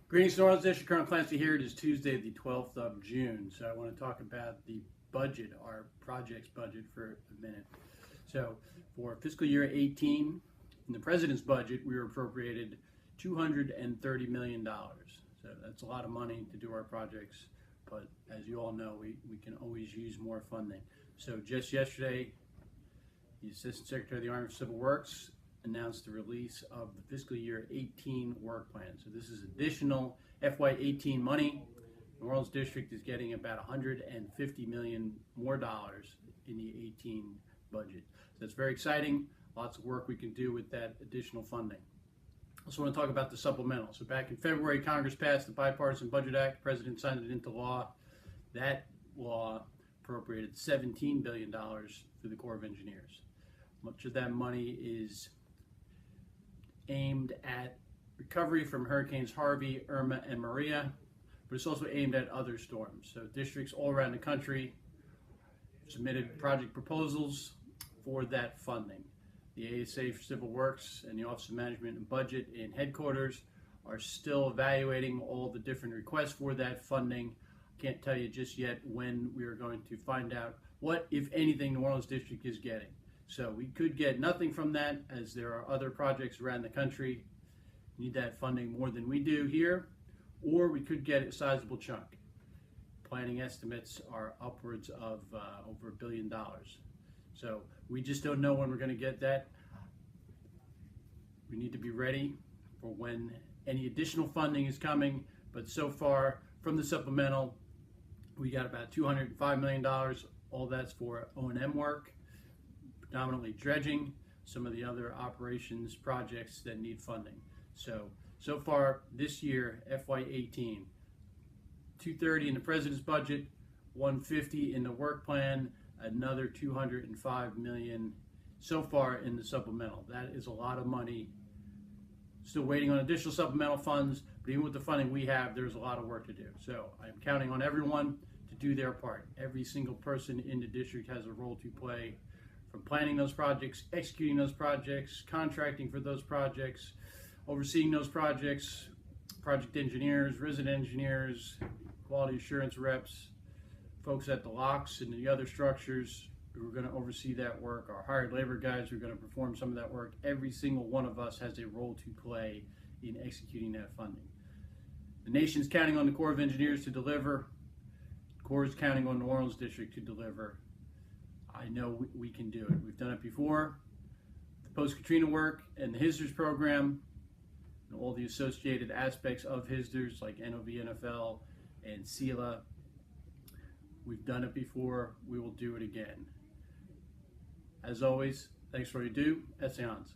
Greetings, New Orleans District. Colonel Clancy here. It is Tuesday, the 12th of June. So I want to talk about the budget, our project's budget, for a minute. So for fiscal year 18, in the President's budget, we were appropriated $230 million. So that's a lot of money to do our projects. But as you all know, we can always use more funding. So just yesterday, the Assistant Secretary of the Army for Civil Works announced the release of the fiscal year 18 work plan. So this is additional FY 18 money. New Orleans District is getting about $150 million more dollars in the 18 budget. So that's very exciting. Lots of work we can do with that additional funding. I also want to talk about the supplemental. So back in February, Congress passed the Bipartisan Budget Act. The President signed it into law. That law appropriated $17 billion for the Corps of Engineers. Much of that money is aimed at recovery from Hurricanes Harvey, Irma, and Maria, but it's also aimed at other storms. So districts all around the country submitted project proposals for that funding. The ASA for Civil Works and the Office of Management and Budget in headquarters are still evaluating all the different requests for that funding. Can't tell you just yet when we are going to find out what, if anything, New Orleans District is getting. So we could get nothing from that, as there are other projects around the country need that funding more than we do here, or we could get a sizable chunk. Planning estimates are upwards of over $1 billion. So we just don't know when we're going to get that. We need to be ready for when any additional funding is coming, but so far from the supplemental, we got about $205 million. All that's for O&M work, predominantly dredging, some of the other operations projects that need funding. So far this year, FY 18, 230 in the President's budget, 150 in the work plan, another 205 million so far in the supplemental. That is a lot of money. Still waiting on additional supplemental funds, but even with the funding we have, there's a lot of work to do. So I'm counting on everyone to do their part. Every single person in the district has a role to play, from planning those projects, executing those projects, contracting for those projects, overseeing those projects, project engineers, resident engineers, quality assurance reps, folks at the locks and the other structures who are going to oversee that work, our hired labor guys who are going to perform some of that work. Every single one of us has a role to play in executing that funding. The nation's counting on the Corps of Engineers to deliver. The Corps is counting on New Orleans District to deliver. I know we can do it. We've done it before. The post-Katrina work and the HSDRS program, and all the associated aspects of HSDRS like NOV, NFL, and SELA. We've done it before. We will do it again. As always, thanks for what you do. Essayons.